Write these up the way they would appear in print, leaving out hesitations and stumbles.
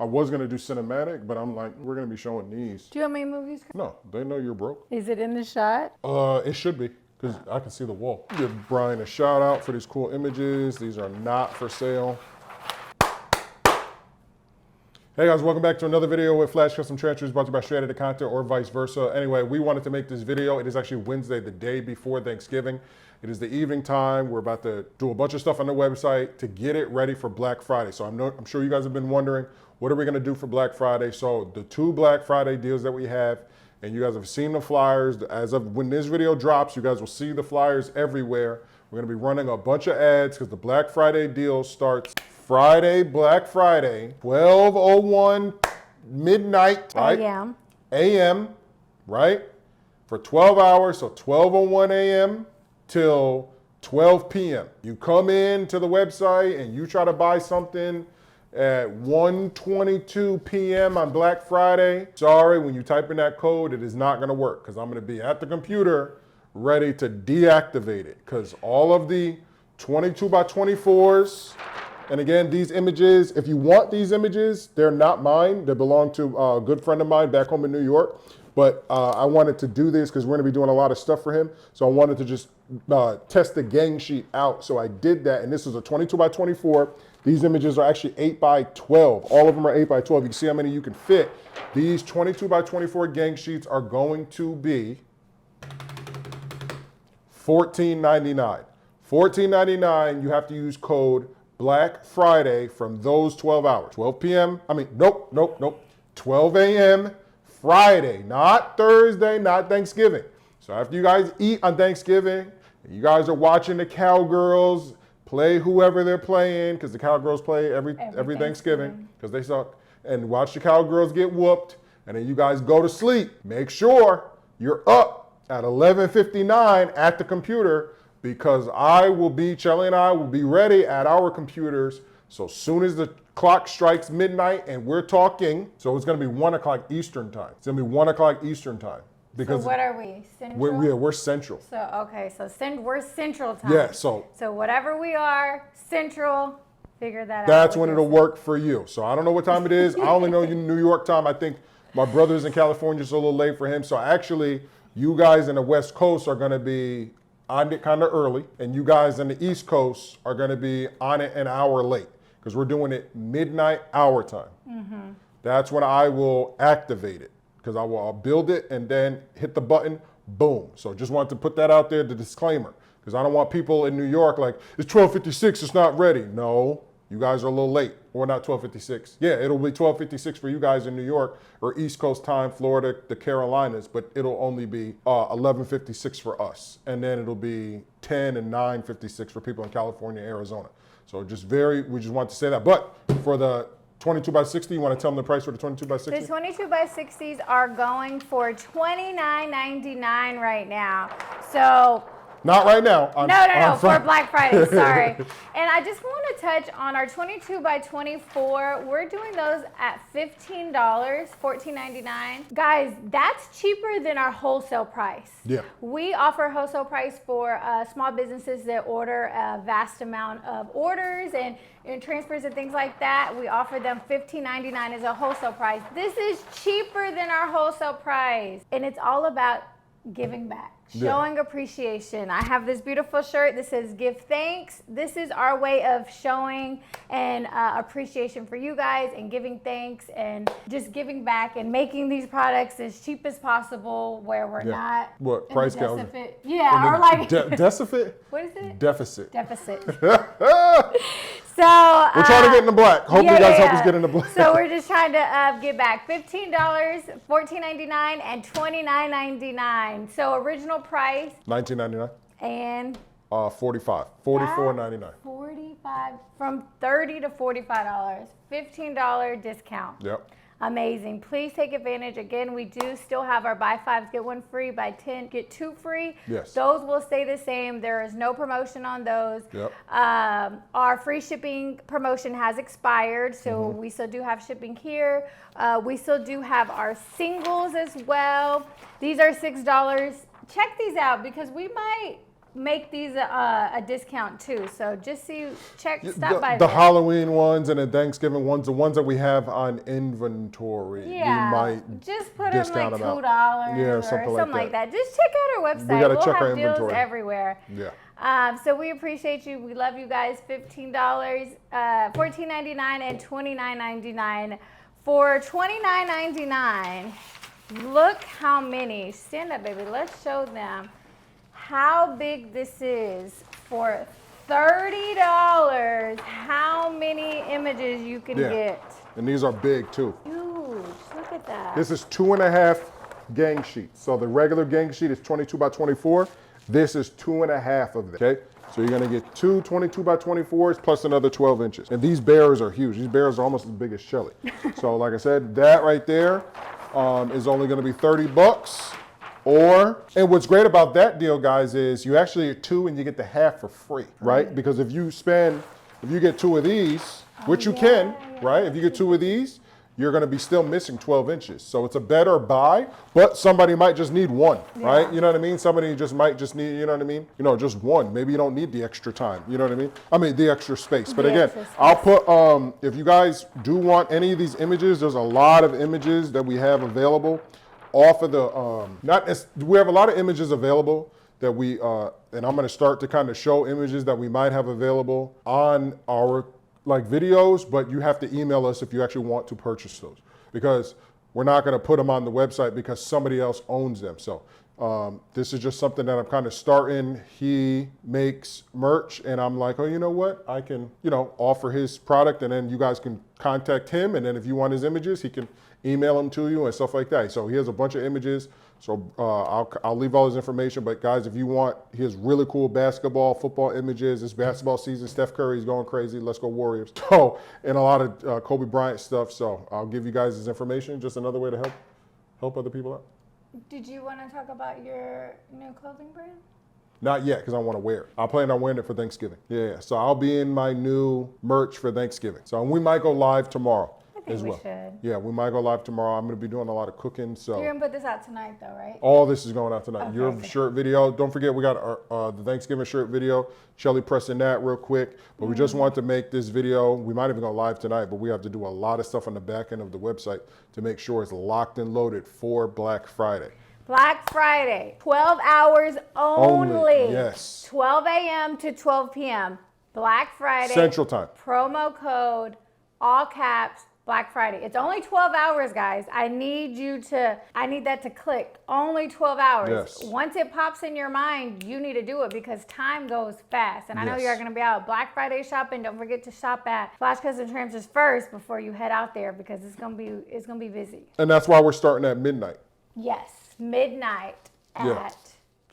was gonna do cinematic, but I'm like, we're gonna be showing these. Do you want me to move these? No, they know you're broke. Is it in the shot? It should be, because I can see the wall. Give Brian a shout out for these cool images. These are not for sale. Hey guys, welcome back to another video with Flash Custom Transfers brought to you by Straight Outta Content or vice versa. Anyway, we wanted to make this video. It is actually Wednesday, the day before Thanksgiving. It is the evening time. We're about to do a bunch of stuff on the website to get it ready for Black Friday. So I'm sure you guys have been wondering, what are we gonna do for Black Friday? So the 2 Black Friday deals that we have, and you guys have seen the flyers. As of when this video drops, you guys will see the flyers everywhere. We're gonna be running a bunch of ads because the Black Friday deal starts Friday, Black Friday, 12:01 midnight, right? AM, right? For 12 hours, so 12:01 AM till 12 PM. You come in to the website and you try to buy something at 1:22 PM on Black Friday. Sorry, when you type in that code, it is not gonna work because I'm gonna be at the computer ready to deactivate it because all of the 22 by 24s, and again, these images, if you want these images, they're not mine. They belong to a good friend of mine back home in New York. But I wanted to do this because we're gonna be doing a lot of stuff for him. So I wanted to just test the gang sheet out. So I did that, and this is a 22 by 24. These images are actually 8 by 12. All of them are 8 by 12. You can see how many you can fit. These 22 by 24 gang sheets are going to be $14.99. $14.99, you have to use code Black Friday from those 12 hours. 12 p.m., 12 a.m. Friday, not Thursday, not Thanksgiving. So after you guys eat on Thanksgiving, you guys are watching the Cowgirls play whoever they're playing, because the Cowgirls play every Thanksgiving, because they suck, and watch the Cowgirls get whooped, and then you guys go to sleep. Make sure you're up at 11:59 at the computer, because Chelly and I will be ready at our computers. So soon as the clock strikes midnight and we're talking, so it's gonna be 1 o'clock Eastern time. It's gonna be 1 o'clock Eastern time. Because so what are we, Central? We're Central. So, okay, so we're Central time. Yeah, so whatever we are, Central, figure that out. That's when it'll work for you. So I don't know what time it is. I only know you New York time. I think my brother's in California, so a little late for him. So actually, you guys in the West Coast are gonna be on it kind of early, and you guys on the East Coast are going to be on it an hour late because we're doing it midnight our time. Mm-hmm. That's when I will activate it because I'll build it and then hit the button, boom. So just wanted to put that out there, the disclaimer, because I don't want people in New York like, it's 12:56, it's not ready. No, you guys are a little late, or not 12:56. Yeah, it'll be 12:56 for you guys in New York or East Coast time, Florida, the Carolinas, but it'll only be 11:56 for us. And then it'll be 10 and 9:56 for people in California, Arizona. So we just want to say that. But for the 22 by 60, you want to tell them the price for the 22 by 60? The 22 by 60s are going for $29.99 right now. So not right now. No, for Black Friday, sorry. And I just want to touch on our 22 by 24. We're doing those at $15, $14.99. Guys, that's cheaper than our wholesale price. Yeah. We offer wholesale price for small businesses that order a vast amount of orders and transfers and things like that. We offer them $15.99 as a wholesale price. This is cheaper than our wholesale price. And it's all about giving back. Showing appreciation. I have this beautiful shirt that says give thanks. This is our way of showing an appreciation for you guys and giving thanks and just giving back and making these products as cheap as possible where we're not what price deficit. Yeah, or like deficit? What is it? Deficit. So we're trying to get in the black. Hope you guys help us get in the black. So we're just trying to get back $15, $14.99, and $29.99. So original price $19.99 and $44.99. $45 from $30 to $45. $15 discount. Yep. Amazing. Please take advantage. Again, we do still have our buy 5, get 1 free, buy 10, get 2 free. Yes. Those will stay the same. There is no promotion on those. Yep. Our free shipping promotion has expired, so we still do have shipping here. We still do have our singles as well. These are $6. Check these out because we might make these a discount too. So just stop by The there. Halloween ones and the Thanksgiving ones, the ones that we have on inventory, Yeah, we might just put them discount like them $2 out. Yeah, or something like that. Just check out our website. We gotta we'll check our have deals inventory. everywhere. Yeah. So we appreciate you. We love you guys. $15, $14.99 and $29.99. For $29.99, look how many. Stand up, baby. Let's show them how big this is. For $30, how many images you can get. And these are big too. Huge. Look at that. This is 2.5 gang sheets. So the regular gang sheet is 22 by 24. This is 2.5 of them, okay? So you're gonna get two 22 by 24s plus another 12 inches. And these bears are huge. These bears are almost as big as Shelly. So like I said, that right there is only gonna be 30 bucks. And what's great about that deal, guys, is you actually get two and you get the half for free, right? Because if you get two of these, which you can, right? If you get two of these, you're gonna be still missing 12 inches. So it's a better buy, but somebody might just need one, right? You know what I mean? Somebody might just need, you know what I mean? You know, just one. Maybe you don't need the extra time, you know what I mean? I mean, the extra space. But again, I'll put, if you guys do want any of these images, there's a lot of images that we have available off of the, we have a lot of images available that we, and I'm gonna start to kind of show images that we might have available on our videos, but you have to email us if you actually want to purchase those, because we're not going to put them on the website because somebody else owns them. So this is just something that I'm kind of starting. He makes merch and I'm like, oh, you know what? I can, offer his product and then you guys can contact him. And then if you want his images, he can email them to you and stuff like that. So he has a bunch of images. So I'll leave all his information, but guys, if you want, he has really cool basketball, football images. It's basketball season. Steph Curry's going crazy. Let's go Warriors. So, and a lot of Kobe Bryant stuff. So I'll give you guys his information. Just another way to help other people out. Did you want to talk about your new clothing brand? Not yet, because I want to wear it. I plan on wearing it for Thanksgiving. Yeah, so I'll be in my new merch for Thanksgiving. So we might go live tomorrow. As well. Yeah, we might go live tomorrow. I'm going to be doing a lot of cooking. So you're going to put this out tonight, though, right? All this is going out tonight. Okay, Your shirt video. Don't forget, we got our the Thanksgiving shirt video. Shelly pressing that real quick. But we just want to make this video. We might even go live tonight, but we have to do a lot of stuff on the back end of the website to make sure it's locked and loaded for Black Friday. Black Friday, 12 hours only. Yes. 12 a.m. to 12 p.m. Black Friday. Central Time. Promo code, all caps, Black Friday. It's only 12 hours, guys. I need that to click. Only 12 hours. Yes. Once it pops in your mind, you need to do it because time goes fast. And I know you're going to be out Black Friday shopping. Don't forget to shop at Flash Custom Transfers first before you head out there because it's going to be busy. And that's why we're starting at midnight. Yes, midnight at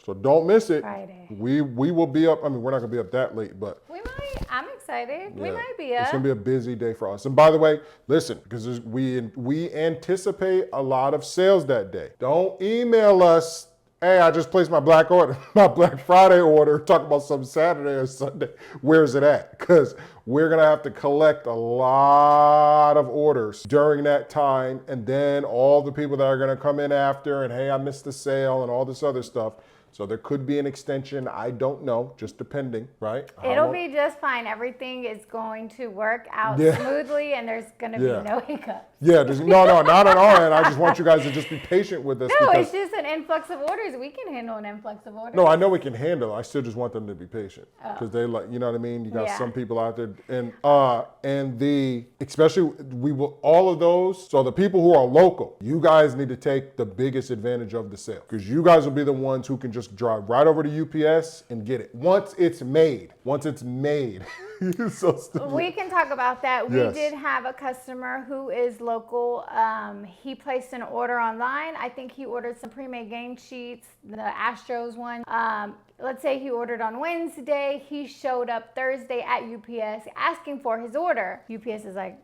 So don't miss it. Friday. We will be up. I mean, we're not going to be up that late, but We might. I'm excited. yeah, We might be up. It's going to be a busy day for us. And by the way, listen, because we anticipate a lot of sales that day. Don't email us, hey, I just placed my Black Friday order, talk about some Saturday or Sunday. Where's it at? Because we're going to have to collect a lot of orders during that time. And then all the people that are going to come in after and, hey, I missed the sale and all this other stuff. So there could be an extension. I don't know, just depending, right? It'll be just fine. Everything is going to work out smoothly, and there's going to be no hiccups. Yeah, no, not at all. And I just want you guys to just be patient with us. No, it's just an influx of orders. We can handle an influx of orders. No, I know we can handle it. I still just want them to be patient because they you know what I mean? You got some people out there, and especially all of those. So the people who are local, you guys need to take the biggest advantage of the sale because you guys will be the ones who can just drive right over to UPS and get it once it's made. So we can talk about that. We did have a customer who is local. He placed an order online. I think he ordered some pre-made game sheets, the Astros one. Let's say he ordered on Wednesday. He showed up Thursday at UPS asking for his order. UPS is like,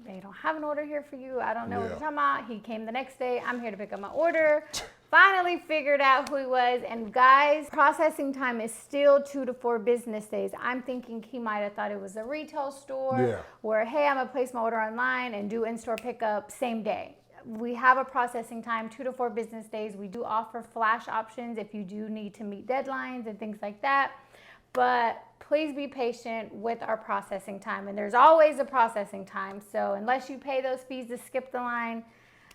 they don't have an order here for you. I don't know what you're talking about. He came the next day. I'm here to pick up my order. Finally figured out who he was. And guys, processing time is still 2 to 4 business days. I'm thinking he might have thought it was a retail store where, hey, I'm going to place my order online and do in-store pickup same day. we have a processing time, 2 to 4 business days. We do offer flash options if you do need to meet deadlines and things like that. But please be patient with our processing time. And there's always a processing time. So unless you pay those fees to skip the line,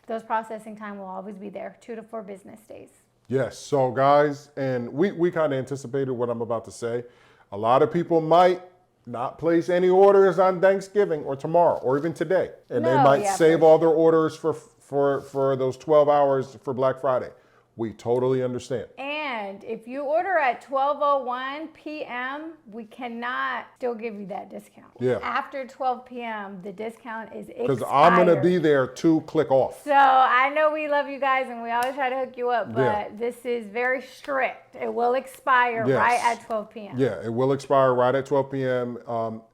those processing time will always be there, 2 to 4 business days. Yes, so guys, and we kind of anticipated what I'm about to say. A lot of people might not place any orders on Thanksgiving or tomorrow or even today. And they might save all their orders for those 12 hours for Black Friday. We totally understand. And if you order at 12:01 p.m., we cannot still give you that discount. Yeah. After 12 p.m., the discount is expired. Because I'm going to be there to click off. So I know we love you guys and we always try to hook you up, but this is very strict. It will expire right at 12 p.m. Yeah, it will expire right at 12 p.m.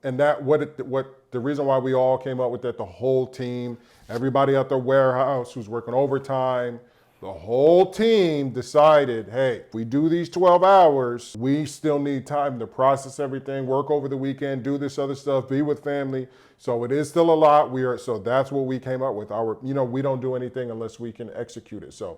And that what the reason why we all came up with that, the whole team, everybody at the warehouse who's working overtime, the whole team decided, hey, if we do these 12 hours, we still need time to process everything, work over the weekend, do this other stuff, be with family. So it is still a lot. So that's what we came up with. We don't do anything unless we can execute it. So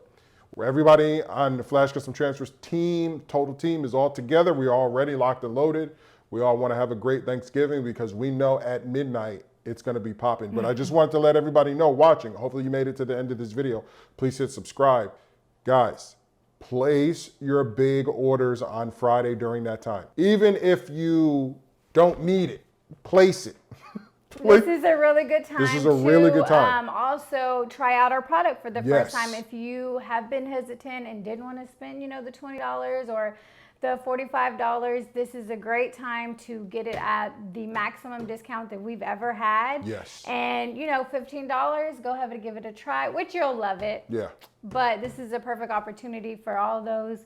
everybody on the Flash Custom Transfers team, total team is all together. We're already locked and loaded. We all want to have a great Thanksgiving because we know at midnight it's going to be popping. But I just wanted to let everybody know watching. Hopefully you made it to the end of this video. Please hit subscribe. Guys, place your big orders on Friday during that time. Even if you don't need it, place it. This is a really good time. This is a really good time. Also, try out our product for the first time. If you have been hesitant and didn't want to spend, the $20 or the $45, this is a great time to get it at the maximum discount that we've ever had. Yes. And, $15, go ahead and give it a try, which you'll love it. Yeah. But this is a perfect opportunity for all those,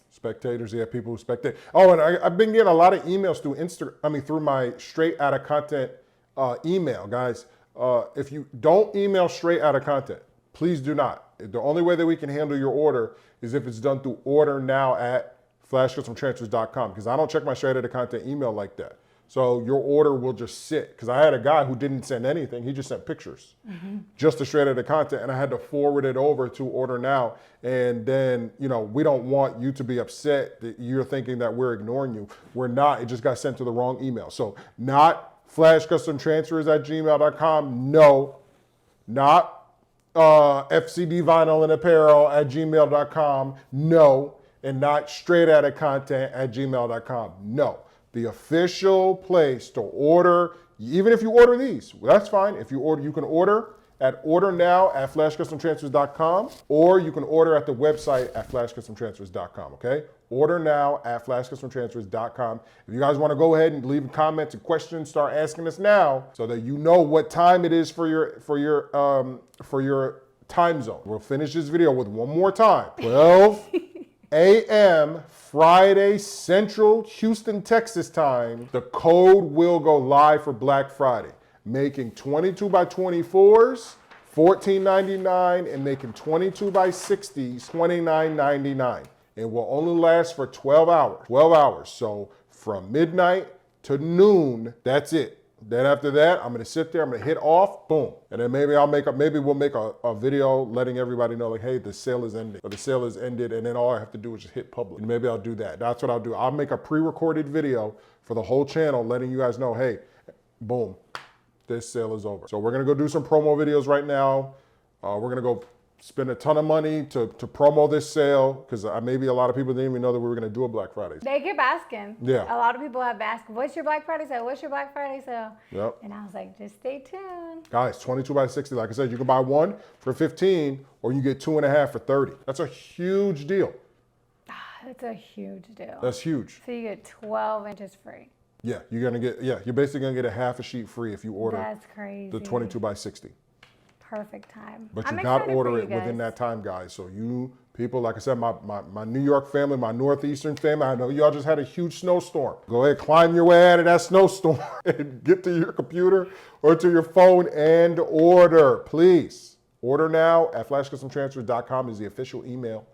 Spectators, yeah, people who spectate. Oh, and I've been getting a lot of emails through my straight out of content email, guys. If you don't email straight out of content, please do not. The only way that we can handle your order is if it's done through order now at flashcustomtransfers.com, because I don't check my straight out of content email like that. So your order will just sit, because I had a guy who didn't send anything. He just sent pictures, just the straight out of content, and I had to forward it over to order now. And then, we don't want you to be upset that you're thinking that we're ignoring you. We're not. It just got sent to the wrong email. So not flashcustomtransfers@gmail.com. No, not FCD Vinyl and Apparel @gmail.com. No, and not straight out of content @gmail.com. No. The official place to order, even if you order these, that's fine. If you order, you can order at flashcustomtransfers.com, or you can order at the website at flashcustomtransfers.com, okay? Order now at flashcustomtransfers.com. If you guys want to go ahead and leave comments and questions, start asking us now so that you know what time it is for your time zone. We'll finish this video with one more time. 12 a.m. Friday, Central Houston, Texas time. The code will go live for Black Friday, making 22 by 24s, $14.99, and making 22 by 60s, $29.99. It will only last for 12 hours. 12 hours. So from midnight to noon, that's it. Then after that, I'm gonna sit there, I'm gonna hit off, boom. And then maybe we'll make a video letting everybody know, like, hey, the sale is ending, or the sale is ended, and then all I have to do is just hit public. And maybe I'll do that. That's what I'll do. I'll make a pre-recorded video for the whole channel letting you guys know, hey, boom, this sale is over. So we're gonna go do some promo videos right now. We're gonna go spend a ton of money to promo this sale, because maybe a lot of people didn't even know that we were going to do a Black Friday. They keep asking. Yeah. A lot of people have asked, what's your Black Friday sale? What's your Black Friday sale? Yep. And I was like, just stay tuned. Guys, 22 by 60. Like I said, you can buy one for 15, or you get 2.5 for 30. That's a huge deal. That's a huge deal. That's huge. So you get 12 inches free. Yeah, you're basically going to get a half a sheet free if you order. That's crazy. The 22 by 60. Perfect time. But you got to order it within that time, guys. So you people, like I said, my New York family, my Northeastern family, I know y'all just had a huge snowstorm. Go ahead, climb your way out of that snowstorm and get to your computer or to your phone and order, please. Order now at flashcustomtransfers.com is the official email.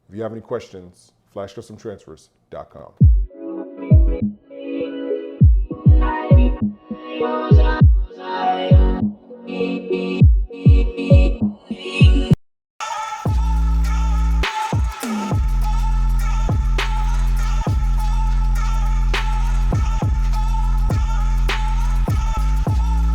If you have any questions, flashcustomtransfers.com. you.